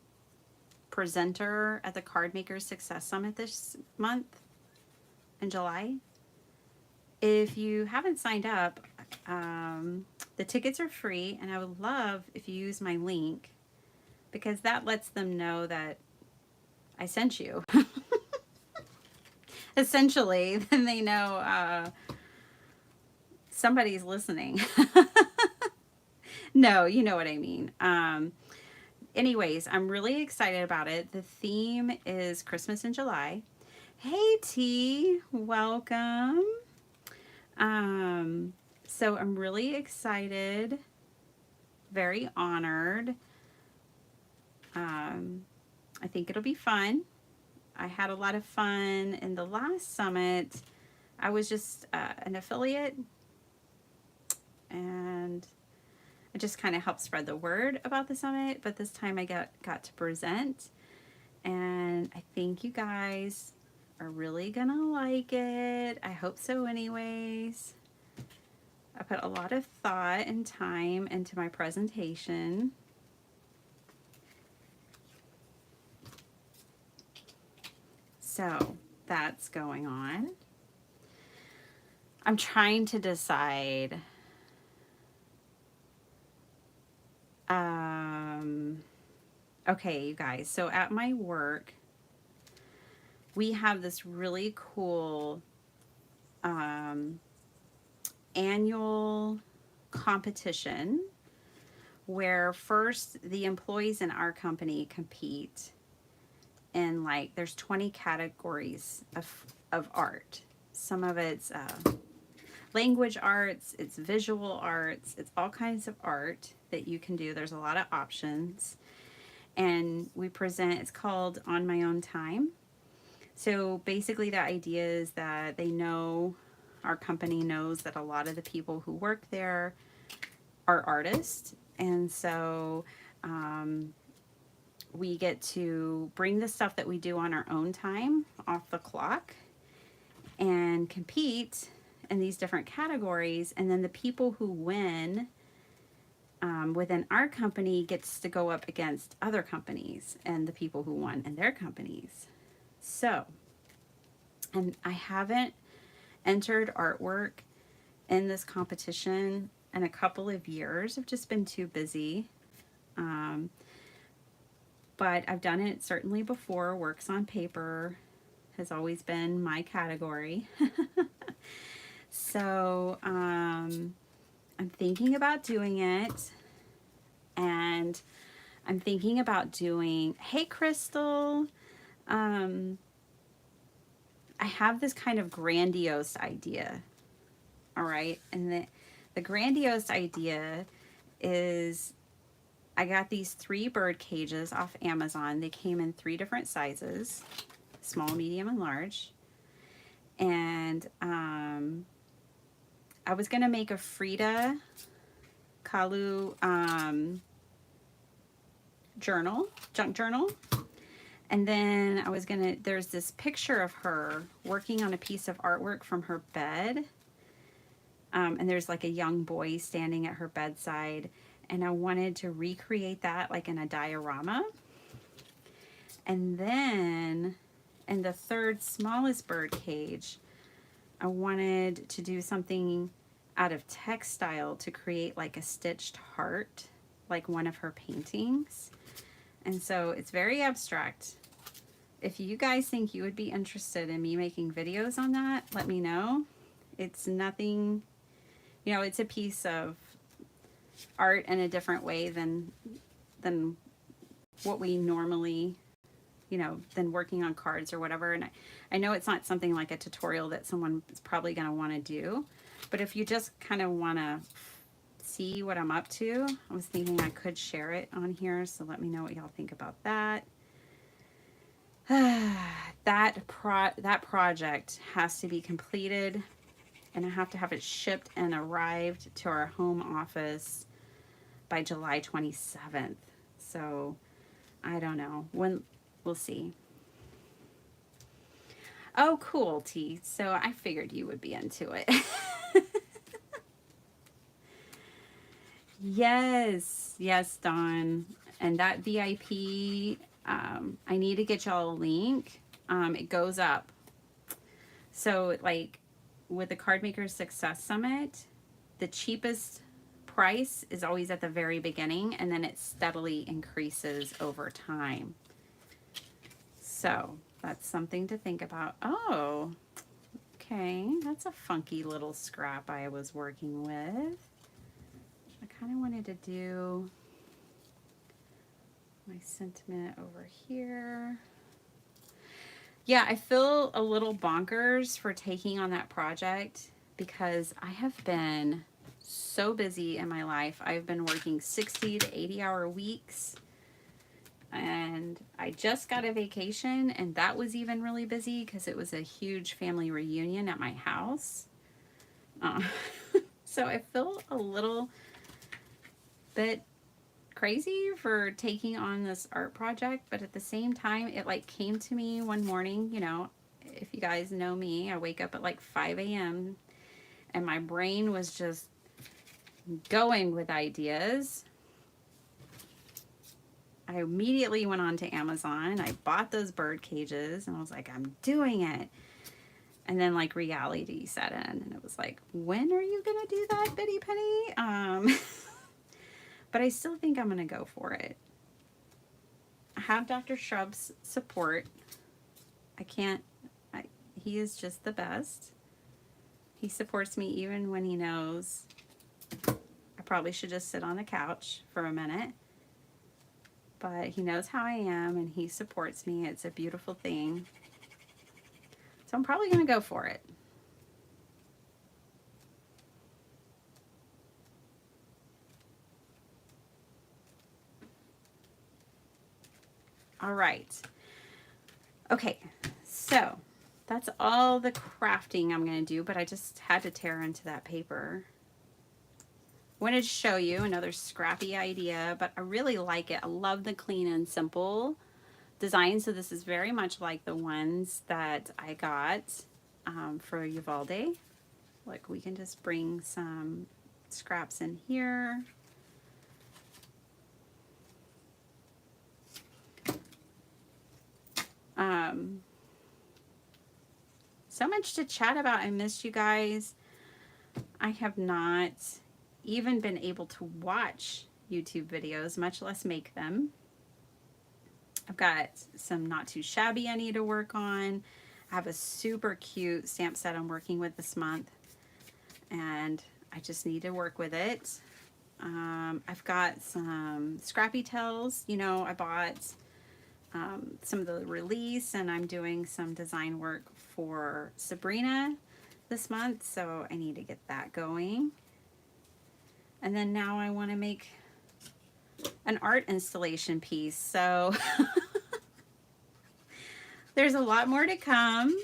presenter at the Card Makers Success Summit this month in July? If you haven't signed up, the tickets are free, and I would love if you use my link because that lets them know that I sent you. Essentially, then they know somebody's listening. No, you know what I mean. Anyways, I'm really excited about it. The theme is Christmas in July. Hey, T, welcome. So I'm really excited, very honored. I think it'll be fun. I had a lot of fun in the last summit. I was just an affiliate, and I just kind of helped spread the word about the summit, but this time I got to present, and I think you guys are really gonna like it. I hope so anyways. I put a lot of thought and time into my presentation. So that's going on. I'm trying to decide. Okay, you guys. So at my work, we have this really cool annual competition where first the employees in our company compete, and like there's 20 categories of art. Some of it's language arts, it's visual arts, it's all kinds of art that you can do. There's a lot of options, and we present, it's called On My Own Time. So basically the idea is that they know, our company knows that a lot of the people who work there are artists, and so we get to bring the stuff that we do on our own time off the clock and compete in these different categories, and then the people who win within our company gets to go up against other companies and the people who won in their companies. So, and I haven't entered artwork in this competition in a couple of years. I've just been too busy. but I've done it certainly before. Works on paper has always been my category. So I'm thinking about doing it, and I'm thinking about doing, hey Crystal, I have this kind of grandiose idea, all right? And the grandiose idea is I got these 3 bird cages off Amazon. They came in 3 different sizes, small, medium, and large. And I was going to make a Frida Kahlo journal, junk journal. And then I was going to, there's this picture of her working on a piece of artwork from her bed. And there's like a young boy standing at her bedside. And I wanted to recreate that like in a diorama. And then in the 3rd smallest bird cage, I wanted to do something out of textile to create like a stitched heart, like one of her paintings. And so it's very abstract. If you guys think you would be interested in me making videos on that, let me know. It's nothing, you know, it's a piece of art in a different way than what we normally, you know, than working on cards or whatever. And I know it's not something like a tutorial that someone is probably going to want to do, but if you just kind of want to see what I'm up to, I was thinking I could share it on here, so let me know what y'all think about that. That project has to be completed, and I have to have it shipped and arrived to our home office by July 27th. So I don't know when, we'll see. Oh, cool, T. So I figured you would be into it. Yes, yes, Dawn. And that VIP, I need to get y'all a link. It goes up. So like with the Card Makers Success Summit, the cheapest price is always at the very beginning, and then it steadily increases over time. So that's something to think about. Oh, okay. That's a funky little scrap I was working with. I kind of wanted to do my sentiment over here. Yeah, I feel a little bonkers for taking on that project because I have been so busy in my life. I've been working 60 to 80-hour weeks, and I just got a vacation, and that was even really busy because it was a huge family reunion at my house. So I feel a little bit crazy for taking on this art project, but at the same time, it like came to me one morning. You know, if you guys know me, I wake up at like 5 a.m. and my brain was just going with ideas. I immediately went on to Amazon. I bought those bird cages and I was like, I'm doing it. And then like reality set in, and it was like, when are you gonna do that, Bitty Penny? But I still think I'm gonna go for it. I have Dr. Shrub's support. He is just the best. He supports me even when he knows I probably should just sit on the couch for a minute. But he knows how I am and he supports me. It's a beautiful thing. So I'm probably gonna go for it. All right. Okay, so that's all the crafting I'm going to do, but I just had to tear into that paper. Wanted to show you another scrappy idea, but I really like it. I love the clean and simple design. So this is very much like the ones that I got for Uvalde. Like we can just bring some scraps in here. So much to chat about. I missed you guys. I have not even been able to watch YouTube videos, much less make them. I've got some not too shabby I need to work on. I have a super cute stamp set I'm working with this month, and I just need to work with it. I've got some Scrappy Tails. You know, I bought some of the release, and I'm doing some design work for Sabrina this month, so I need to get that going. And then now I want to make an art installation piece, so there's a lot more to come.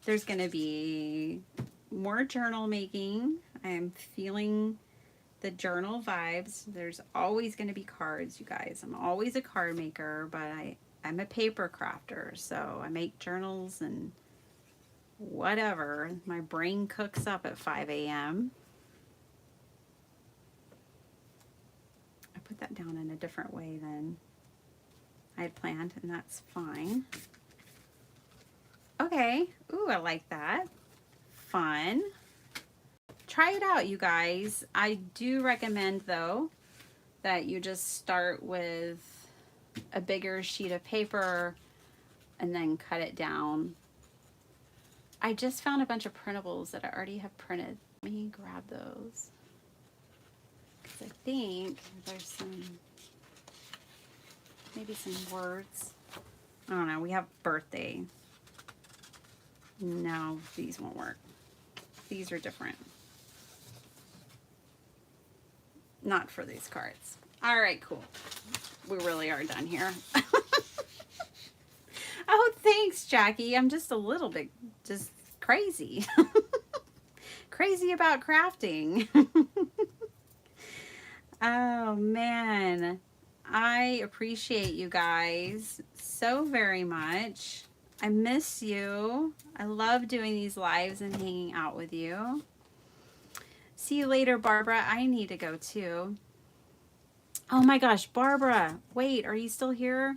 There's going to be more journal making. I'm feeling the journal vibes. There's always going to be cards, you guys. I'm always a card maker, but I'm a paper crafter, so I make journals and whatever. My brain cooks up at 5 a.m. I put that down in a different way than I had planned, and that's fine. Okay. Ooh, I like that. Fun. Try it out, you guys. I do recommend, though, that you just start with a bigger sheet of paper and then cut it down. I just found a bunch of printables that I already have printed. Let me grab those, because I think there's some, maybe some words. I don't know. We have birthday. No, these won't work. These are different. Not for these cards. All right, cool. We really are done here. Oh, thanks, Jackie. I'm just a little bit just crazy. Crazy about crafting. Oh, man. I appreciate you guys so very much. I miss you. I love doing these lives and hanging out with you. See you later, Barbara. I need to go too. Oh my gosh, Barbara. Wait, are you still here?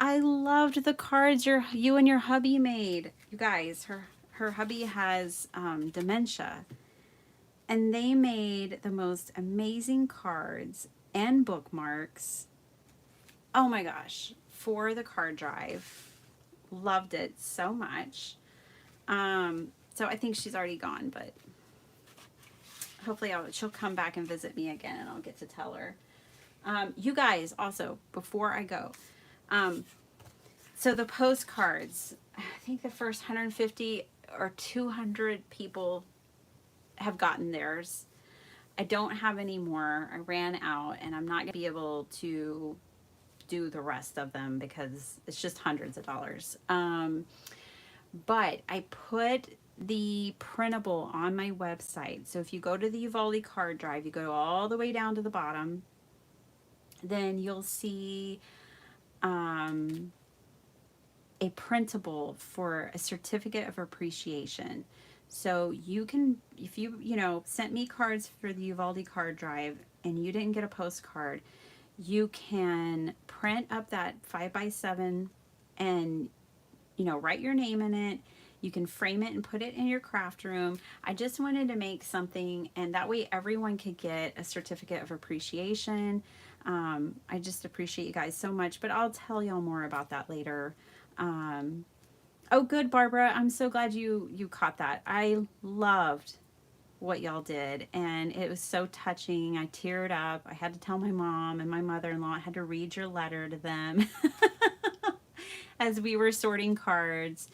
I loved the cards you and your hubby made. You guys, her hubby has dementia. And they made the most amazing cards and bookmarks. Oh my gosh, for the card drive. Loved it so much. So I think she's already gone, but hopefully she'll come back and visit me again, and I'll get to tell her. You guys, also, before I go, so the postcards, I think the first 150 or 200 people have gotten theirs. I don't have any more. I ran out, and I'm not going to be able to do the rest of them because it's just hundreds of dollars. But I put the printable on my website. So if you go to the Uvalde card drive, you go all the way down to the bottom, then you'll see a printable for a certificate of appreciation. So you can, if you sent me cards for the Uvalde card drive and you didn't get a postcard, you can print up that 5x7 and, write your name in it. You can frame it and put it in your craft room. I just wanted to make something, and that way everyone could get a certificate of appreciation. I just appreciate you guys so much, but I'll tell y'all more about that later. Oh, good, Barbara. I'm so glad you caught that. I loved what y'all did, and it was so touching. I teared up. I had to tell my mom and my mother-in-law. I had to read your letter to them as we were sorting cards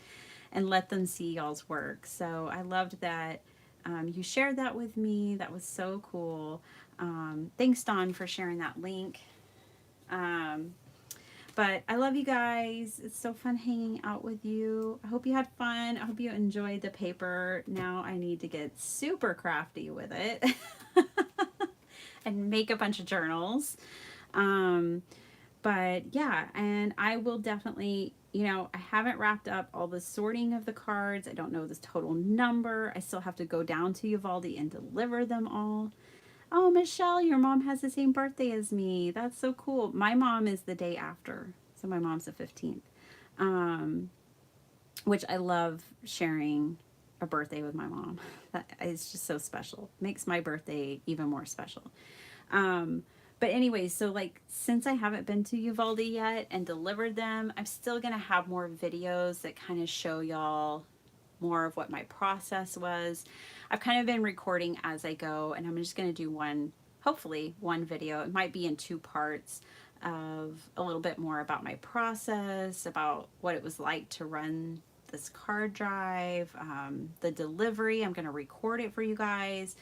and let them see y'all's work. So I loved that you shared that with me. That was so cool. Thanks, Dawn, for sharing that link. But I love you guys. It's so fun hanging out with you. I hope you had fun. I hope you enjoyed the paper. Now I need to get super crafty with it and make a bunch of journals. But yeah, and I will definitely, I haven't wrapped up all the sorting of the cards. I don't know the total number. I still have to go down to Uvalde and deliver them all. Oh, Michelle, your mom has the same birthday as me. That's so cool. My mom is the day after. So my mom's the 15th. Which I love sharing a birthday with my mom. That is just so special. Makes my birthday even more special. But anyways, so like since I haven't been to Uvalde yet and delivered them, I'm still gonna have more videos that kind of show y'all more of what my process was. I've kind of been recording as I go, and I'm just gonna do one, hopefully one video. It might be in two parts of a little bit more about my process, about what it was like to run this card drive, the delivery. I'm gonna record it for you guys.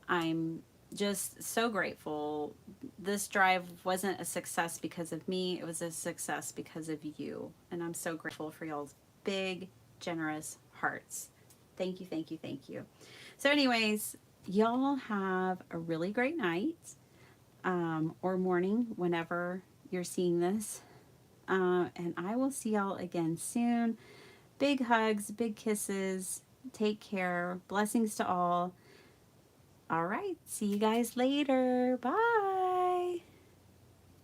I'm just so grateful. This drive wasn't a success because of me, it was a success because of you. And I'm so grateful for y'all's big, generous hearts. Thank you, thank you, thank you. So, anyways, y'all have a really great night or morning whenever you're seeing this. And I will see y'all again soon. Big hugs, big kisses. Take care. Blessings to all. All right. See you guys later. Bye.